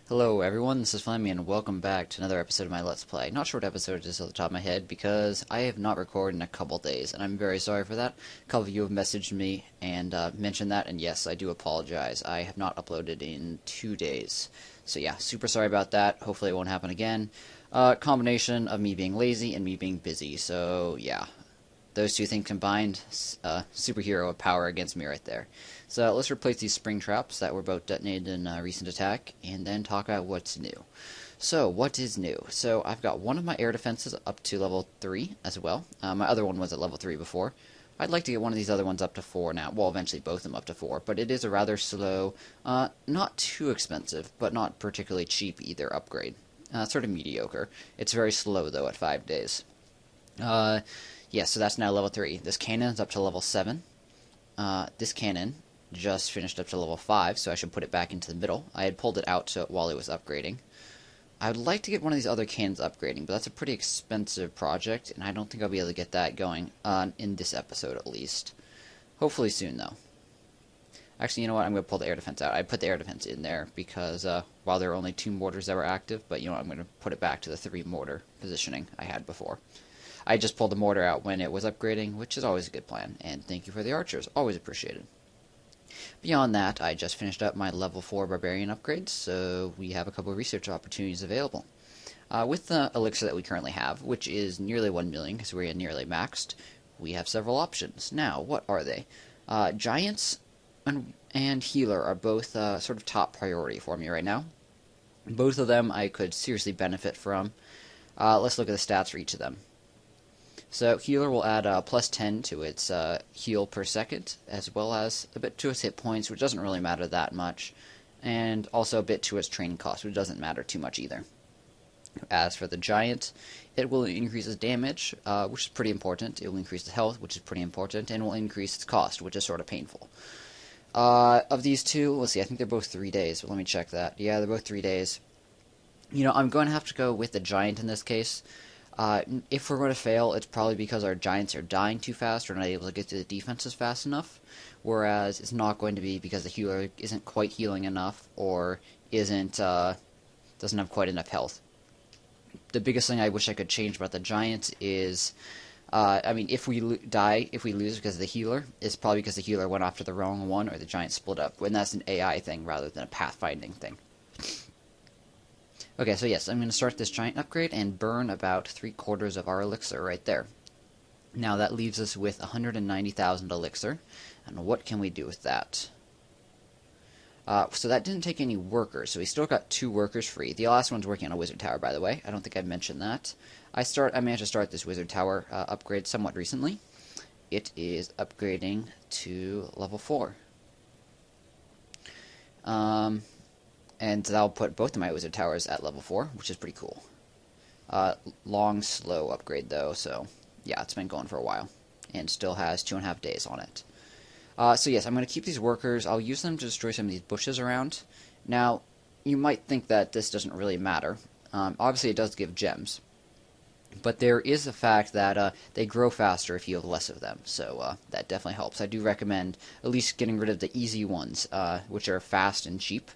Hello everyone, this is Flemmy and welcome back to another episode of my Let's Play. Not sure what episode it is off the top of my head because I have not recorded in a couple days and I'm very sorry for that. A couple of you have messaged me and mentioned that, and yes, I do apologize. I have not uploaded in 2 days. So yeah, super sorry about that. Hopefully it won't happen again. Combination of me being lazy and me being busy, so yeah. Those two things combined, superhero power against me right there. So let's replace these spring traps that were both detonated in a recent attack, and then talk about what's new. So, what is new? So, I've got one of my air defenses up to level 3 as well. My other one was at level 3 before. I'd like to get one of these other ones up to 4 now. Well, eventually both of them up to 4, but it is a rather slow, not too expensive, but not particularly cheap either upgrade. Sort of mediocre. It's very slow, though, at 5 days. Yeah, so that's now level 3. This cannon is up to level 7. This cannon just finished up to level 5, so I should put it back into the middle. I had pulled it out while it was upgrading. I would like to get one of these other cannons upgrading, but that's a pretty expensive project, and I don't think I'll be able to get that going in this episode at least. Hopefully soon, though. Actually, you know what? I'm going to pull the air defense out. I put the air defense in there because while there were only 2 mortars that were active, but you know what? I'm going to put it back to the 3 mortar positioning I had before. I just pulled the mortar out when it was upgrading, which is always a good plan, and thank you for the archers, always appreciated. Beyond that, I just finished up my level 4 barbarian upgrades, so we have a couple of research opportunities available. With the elixir that we currently have, which is nearly 1 million because we're nearly maxed, we have several options. Now, what are they? Giants and healer are both sort of top priority for me right now. Both of them I could seriously benefit from. Let's look at the stats for each of them. So healer will add plus 10 to its heal per second, as well as a bit to its hit points, which doesn't really matter that much, and also a bit to its training cost, which doesn't matter too much either. As for the giant, it will increase its damage, which is pretty important. It will increase its health, which is pretty important, and will increase its cost, which is sort of painful. Of these two, let's see, I think they're both 3 days, but let me check that. Yeah, they're both 3 days. You know, I'm going to have to go with the giant in this case. If we're going to fail, it's probably because our giants are dying too fast or not able to get to the defenses fast enough, whereas it's not going to be because the healer isn't quite healing enough or doesn't have quite enough health. The biggest thing I wish I could change about the giants is, I mean, if we lose because of the healer, it's probably because the healer went after the wrong one or the giant split up, and that's an AI thing rather than a pathfinding thing. Okay, so yes, I'm going to start this giant upgrade and burn about 3/4 of our elixir right there. Now that leaves us with 190,000 elixir, and what can we do with that? So that didn't take any workers, so we still got 2 workers free. The last one's working on a wizard tower, by the way. I don't think I've mentioned that. I managed to start this wizard tower upgrade somewhat recently. It is upgrading to level 4. And that'll put both of my wizard towers at level 4, which is pretty cool. Long, slow upgrade though, so yeah, it's been going for a while. And still has 2.5 days on it. So yes, I'm going to keep these workers. I'll use them to destroy some of these bushes around. Now, you might think that this doesn't really matter. Obviously it does give gems. But there is the fact that they grow faster if you have less of them, so that definitely helps. I do recommend at least getting rid of the easy ones, which are fast and cheap.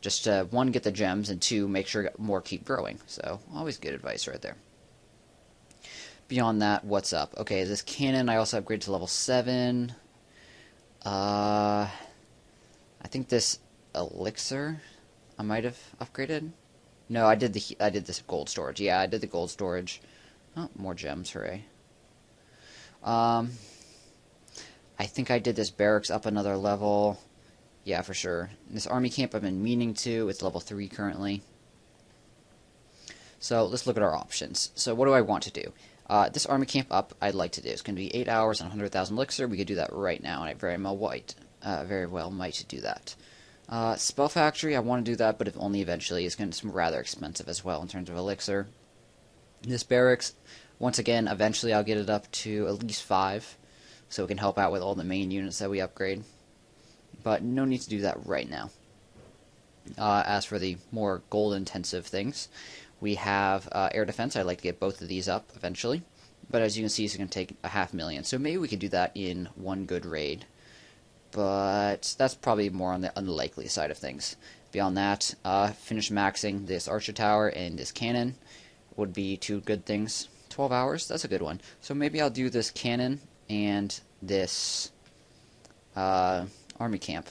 Just, 1, get the gems, and 2, make sure more keep growing. So, always good advice right there. Beyond that, what's up? Okay, this cannon I also upgraded to level 7. I think this elixir I might have upgraded. No, I did this gold storage. Yeah, I did the gold storage. Oh, more gems, hooray. I think I did this barracks up another level. Yeah, for sure. This army camp I've been meaning to. It's level 3 currently. So let's look at our options. So what do I want to do? This army camp up I'd like to do. It's going to be 8 hours and 100,000 elixir. We could do that right now, and I very well might do that. Spell factory, I want to do that, but if only eventually. It's going to be rather expensive as well in terms of elixir. This barracks, once again, eventually I'll get it up to at least 5, so it can help out with all the main units that we upgrade. But no need to do that right now. As for the more gold-intensive things, we have air defense. I'd like to get both of these up eventually. But as you can see, it's going to take 500,000. So maybe we could do that in one good raid. but that's probably more on the unlikely side of things. Beyond that, finish maxing this archer tower and this cannon would be two good things. 12 hours, that's a good one. So maybe I'll do this cannon and this army camp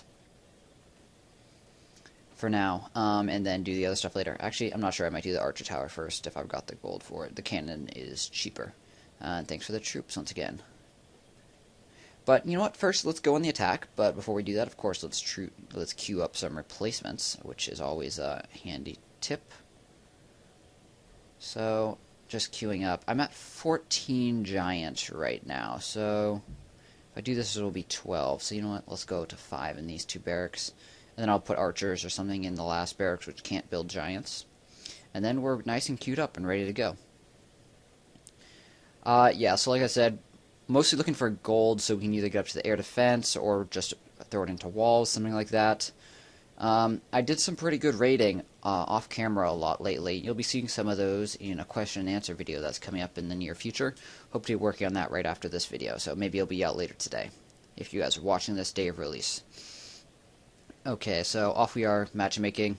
for now, and then do the other stuff later. Actually, I'm not sure. I might do the archer tower first if I've got the gold for it. The cannon is cheaper. Thanks for the troops once again. But you know what? First, let's go on the attack. But before we do that, of course, let's queue up some replacements, which is always a handy tip. So, just queuing up. I'm at 14 giant right now. So, if I do this, it'll be 12. So, you know what? Let's go to 5 in these two barracks. And then I'll put archers or something in the last barracks, which can't build giants. And then we're nice and queued up and ready to go. Yeah, so like I said, mostly looking for gold so we can either get up to the air defense or just throw it into walls, something like that. I did some pretty good raiding off camera a lot lately. You'll be seeing some of those in a question and answer video that's coming up in the near future. Hope to be working on that right after this video, so maybe it'll be out later today if you guys are watching this day of release. Okay, so off we are, matchmaking.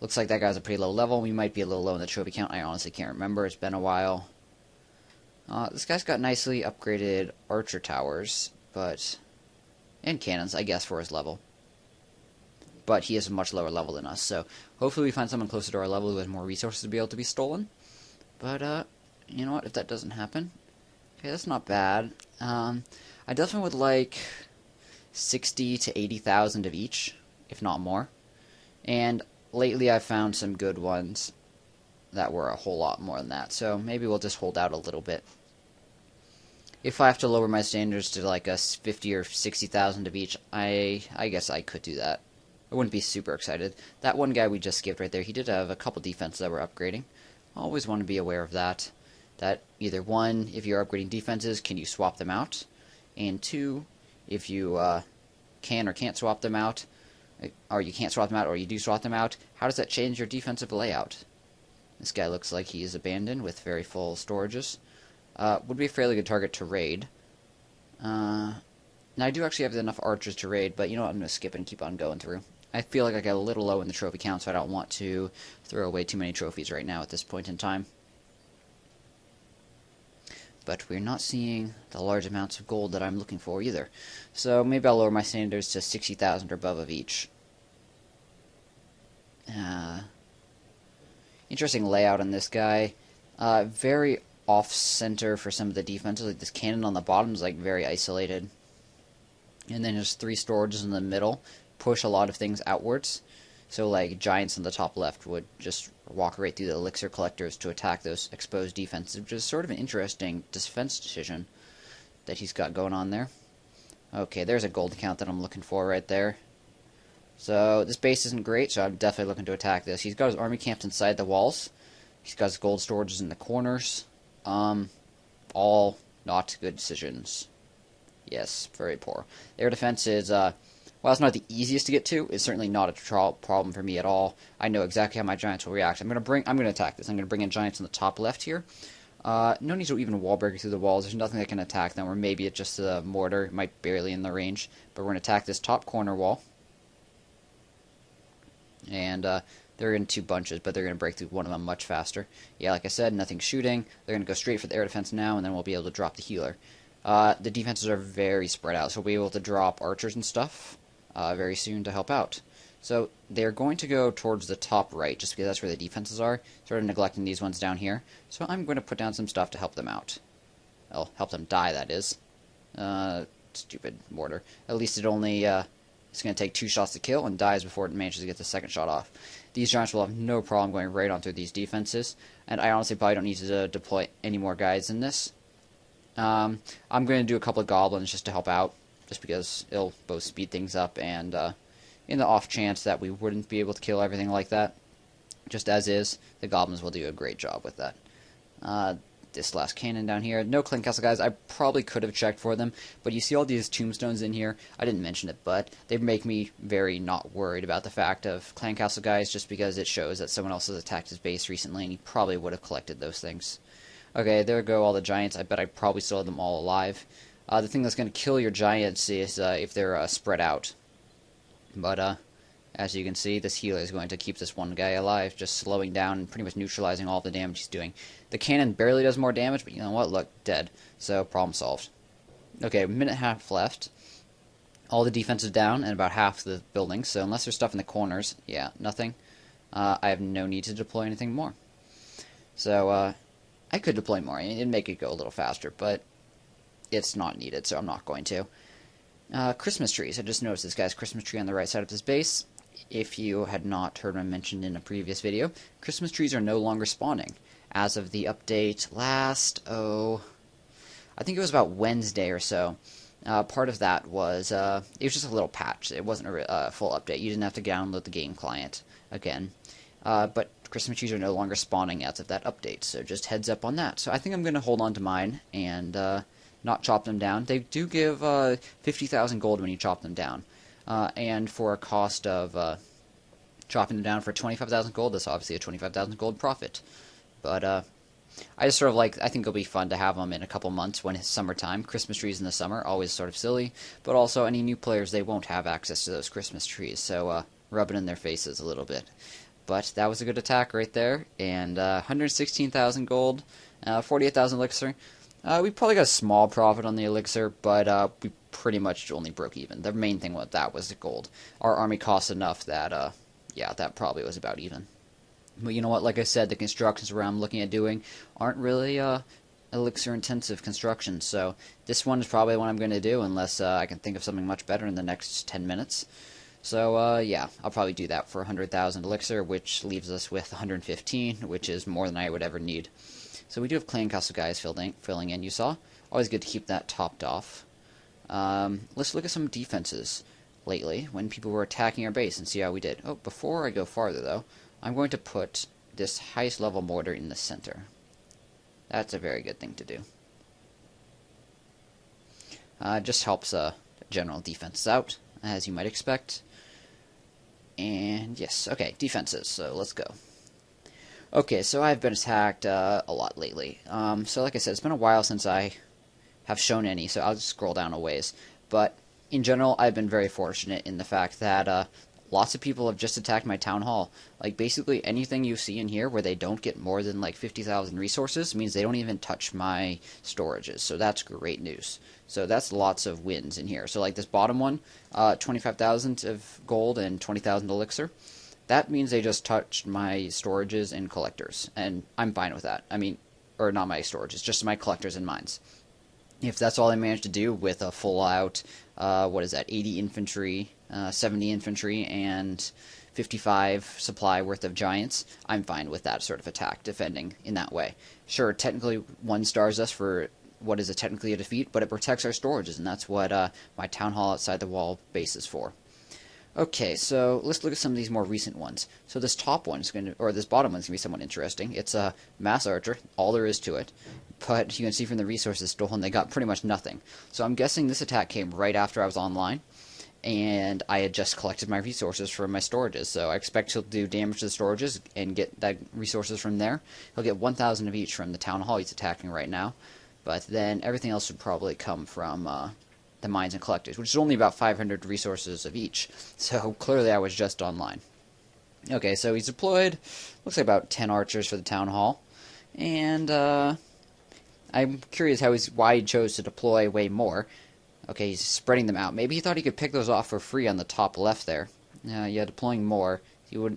Looks like that guy's a pretty low level. We might be a little low in the trophy count. I honestly can't remember. It's been a while. This guy's got nicely upgraded archer towers, and cannons, I guess, for his level. But he is a much lower level than us, so hopefully we find someone closer to our level who has more resources to be able to be stolen. But, you know what, if that doesn't happen, okay, that's not bad. I definitely would like 60 to 80,000 of each, if not more. And lately I've found some good ones that were a whole lot more than that, so maybe we'll just hold out a little bit. If I have to lower my standards to like a 50 or 60,000 of each, I guess I could do that. I wouldn't be super excited. That one guy we just skipped right there, he did have a couple defenses that were upgrading. I always want to be aware of that. That either one, if you're upgrading defenses, can you swap them out? And two, if you can or can't swap them out, or you can't swap them out, or you do swap them out, how does that change your defensive layout? This guy looks like he is abandoned with very full storages. Would be a fairly good target to raid. Now I do actually have enough archers to raid, but you know what, I'm going to skip and keep on going through. I feel like I got a little low in the trophy count, so I don't want to throw away too many trophies right now at this point in time. But we're not seeing the large amounts of gold that I'm looking for either. So maybe I'll lower my standards to 60,000 or above of each. Interesting layout on this guy. Very off-center for some of the defenses. Like this cannon on the bottom is like very isolated. And then just 3 storages in the middle push a lot of things outwards. So like giants on the top left would just walk right through the elixir collectors to attack those exposed defenses, which is sort of an interesting defense decision that he's got going on there. Okay, there's a gold count that I'm looking for right there. So this base isn't great, so I'm definitely looking to attack this. He's got his army camped inside the walls. He's got his gold storages in the corners. All not good decisions. Yes, very poor. Air defense is, while it's not the easiest to get to, it's certainly not a problem for me at all. I know exactly how my giants will react. I'm gonna attack this. I'm gonna bring in giants in the top left here. No need to even wall break through the walls. There's nothing that can attack them, or maybe it's just a mortar. It might barely in the range. But we're gonna attack this top corner wall. And they're in 2 bunches, but they're going to break through one of them much faster. Yeah, like I said, nothing shooting. They're going to go straight for the air defense now, and then we'll be able to drop the healer. The defenses are very spread out, so we'll be able to drop archers and stuff very soon to help out. So they're going to go towards the top right, just because that's where the defenses are, sort of neglecting these ones down here. So I'm going to put down some stuff to help them out. Well, help them die, that is. Stupid mortar. At least it only... It's going to take 2 shots to kill and dies before it manages to get the second shot off. These giants will have no problem going right onto these defenses, and I honestly probably don't need to deploy any more guys in this. I'm going to do a couple of goblins just to help out, just because it'll both speed things up and in the off chance that we wouldn't be able to kill everything like that, just as is, the goblins will do a great job with that. This last cannon down here. No Clan Castle guys. I probably could have checked for them, but you see all these tombstones in here. I didn't mention it, but they make me very not worried about the fact of Clan Castle guys, just because it shows that someone else has attacked his base recently, and he probably would have collected those things. Okay, there go all the giants. I bet I probably still have them all alive. The thing that's going to kill your giants is if they're spread out. But as you can see, this healer is going to keep this one guy alive, just slowing down and pretty much neutralizing all the damage he's doing. The cannon barely does more damage, but you know what? Look, dead. So, problem solved. Okay, a minute and a half left. All the defense is down and about half the building, so unless there's stuff in the corners, yeah, nothing. I have no need to deploy anything more. So, I could deploy more. It'd make it go a little faster, but it's not needed, so I'm not going to. Christmas trees. I just noticed this guy's Christmas tree on the right side of his base. If you had not heard me mentioned in a previous video, Christmas trees are no longer spawning. As of the update last, I think it was about Wednesday or so. Part of that was, it was just a little patch. It wasn't a full update. You didn't have to download the game client again. But Christmas trees are no longer spawning as of that update, so just heads up on that. So I think I'm going to hold on to mine and not chop them down. They do give 50,000 gold when you chop them down. And for a cost of chopping them down for 25,000 gold, that's obviously a 25,000 gold profit. But I just sort of like, I think it'll be fun to have them in a couple months when it's summertime. Christmas trees in the summer, always sort of silly. But also, any new players, they won't have access to those Christmas trees, so rub it in their faces a little bit. But that was a good attack right there, and 116,000 gold, 48,000 elixir. We probably got a small profit on the elixir, but we pretty much only broke even. The main thing with that was the gold. Our army cost enough that, yeah, that probably was about even. But you know what, like I said, the constructions where I'm looking at doing aren't really elixir-intensive constructions, so this one is probably what I'm going to do, unless I can think of something much better in the next 10 minutes. So, yeah, I'll probably do that for 100,000 elixir, which leaves us with 115, which is more than I would ever need. So we do have clan castle guys filling in, you saw. Always good to keep that topped off. Let's look at some defenses lately, when people were attacking our base, and see how we did. Oh, before I go farther, though, I'm going to put this highest level mortar in the center. That's a very good thing to do. Just helps general defense out, as you might expect. And yes, okay, defenses, so let's go. Okay, so I've been attacked a lot lately. So like I said, it's been a while since I have shown any, so I'll just scroll down a ways. But in general, I've been very fortunate in the fact that lots of people have just attacked my town hall. Like, basically anything you see in here where they don't get more than, like, 50,000 resources means they don't even touch my storages. So that's great news. So that's lots of wins in here. So, like, this bottom one, 25,000 of gold and 20,000 elixir. That means they just touched my storages and collectors. And I'm fine with that. I mean, or not my storages, just my collectors and mines. If that's all I managed to do with a full-out, 80 infantry, 70 infantry, and 55 supply worth of giants, I'm fine with that sort of attack, defending in that way. Sure, technically 1 stars us for what is technically a defeat, but it protects our storages, and that's what my town hall outside the wall base is for. Okay, so let's look at some of these more recent ones. So this top one's this bottom one's gonna be somewhat interesting. It's a mass archer, all there is to it. But you can see from the resources stolen, they got pretty much nothing. So I'm guessing this attack came right after I was online, and I had just collected my resources from my storages. So I expect he'll do damage to the storages and get that resources from there. He'll get 1,000 of each from the town hall he's attacking right now. But then everything else would probably come from the mines and collectors, which is only about 500 resources of each. So clearly I was just online. Okay, so he's deployed, looks like about 10 archers for the town hall. And I'm curious why he chose to deploy way more. Okay, he's spreading them out. Maybe he thought he could pick those off for free on the top left there. Yeah, deploying more. He would.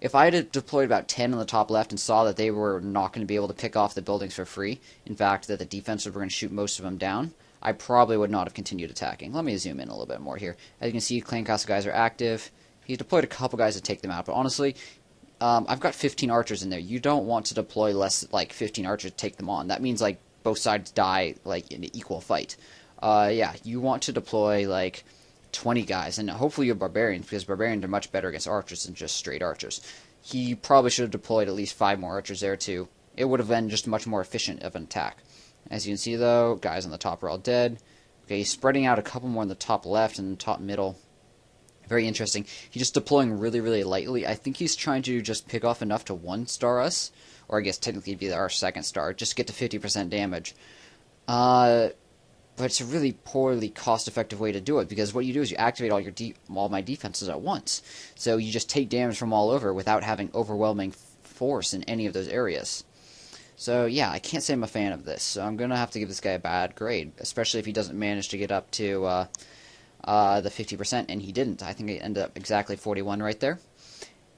If I had deployed about 10 on the top left and saw that they were not going to be able to pick off the buildings for free, in fact, that the defense were going to shoot most of them down, I probably would not have continued attacking. Let me zoom in a little bit more here. As you can see, clan castle guys are active. He's deployed a couple guys to take them out, but honestly, I've got 15 archers in there. You don't want to deploy less like 15 archers to take them on. That means like both sides die like in an equal fight. Yeah, you want to deploy like 20 guys, and hopefully you're barbarians, because barbarians are much better against archers than just straight archers. He probably should have deployed at least 5 more archers there too. It would have been just much more efficient of an attack. As you can see though, guys on the top are all dead. Okay, he's spreading out a couple more in the top left and the top middle. Very interesting. He's just deploying really, really lightly. I think he's trying to just pick off enough to 1-star us, or I guess technically it'd be our 2nd star, just get to 50% damage. But but it's a really poorly cost-effective way to do it, because what you do is you activate all my defenses at once. So you just take damage from all over without having overwhelming force in any of those areas. So yeah, I can't say I'm a fan of this. So I'm going to have to give this guy a bad grade, especially if he doesn't manage to get up to the 50%, and he didn't. I think it ended up exactly 41 right there.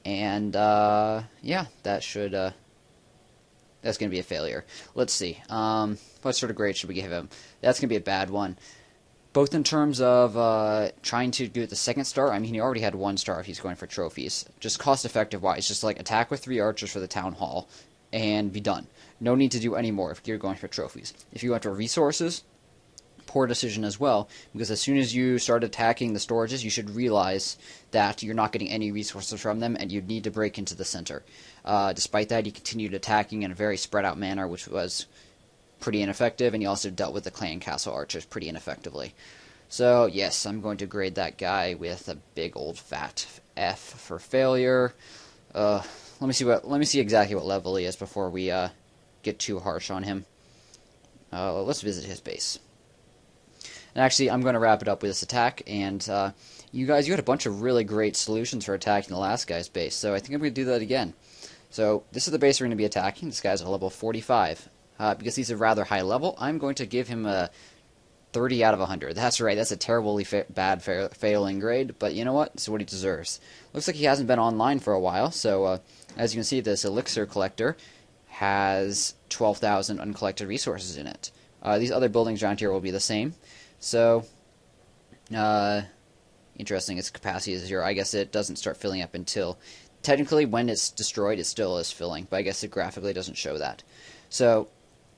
And yeah, that's going to be a failure. Let's see. What sort of grade should we give him? That's going to be a bad one. Both in terms of trying to do it the second star. I mean, he already had 1 star if he's going for trophies. Just cost-effective wise, just like attack with 3 archers for the town hall and be done. No need to do any more if you're going for trophies. If you went for resources, poor decision as well, because as soon as you start attacking the storages, you should realize that you're not getting any resources from them, and you'd need to break into the center. Despite that, he continued attacking in a very spread out manner, which was pretty ineffective, and he also dealt with the clan castle archers pretty ineffectively. So yes, I'm going to grade that guy with a big old fat F for failure. Let me see exactly what level he is before we get too harsh on him. Let's visit his base. And actually, I'm going to wrap it up with this attack, and you guys, you had a bunch of really great solutions for attacking the last guy's base, so I think I'm going to do that again. So, this is the base we're going to be attacking. This guy's a level 45. Because he's a rather high level, I'm going to give him a 30 out of 100. That's right, that's a terribly bad failing grade, but you know what? It's what he deserves. Looks like he hasn't been online for a while, so as you can see, this elixir collector has 12,000 uncollected resources in it. These other buildings around here will be the same. So, interesting, its capacity is 0. I guess it doesn't start filling up until, technically, when it's destroyed, it still is filling, but I guess it graphically doesn't show that. So,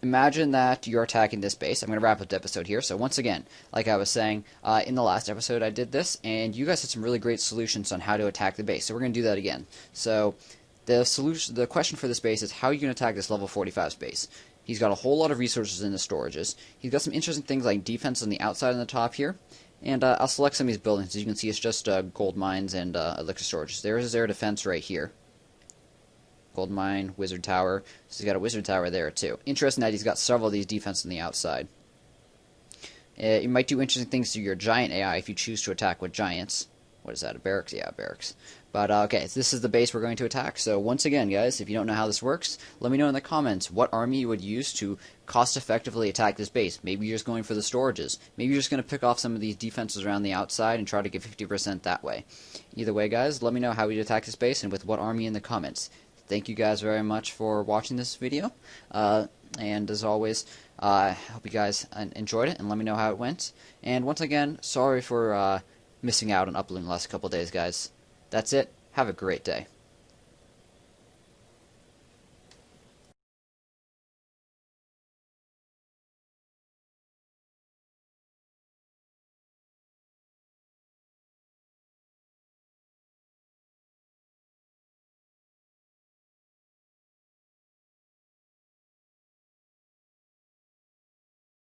imagine that you're attacking this base. I'm going to wrap up the episode here. So once again, like I was saying, in the last episode I did this, and you guys had some really great solutions on how to attack the base. So we're going to do that again. So the question for this base is, how are you going to attack this level 45 base? He's got a whole lot of resources in the storages. He's got some interesting things like defense on the outside and the top here. And I'll select some of these buildings. As you can see, it's just gold mines and elixir storages. There's their defense right here. Gold mine, wizard tower. So he's got a wizard tower there too. Interesting that he's got several of these defense on the outside. You might do interesting things to your giant AI if you choose to attack with giants. What is that, a barracks? Yeah, a barracks. But okay, so this is the base we're going to attack. So once again, guys, if you don't know how this works, let me know in the comments what army you would use to cost-effectively attack this base. Maybe you're just going for the storages. Maybe you're just going to pick off some of these defenses around the outside and try to get 50% that way. Either way, guys, let me know how we attack this base and with what army in the comments. Thank you guys very much for watching this video. And as always, I hope you guys enjoyed it and let me know how it went. And once again, sorry for missing out on uploading the last couple days, guys. That's it. Have a great day.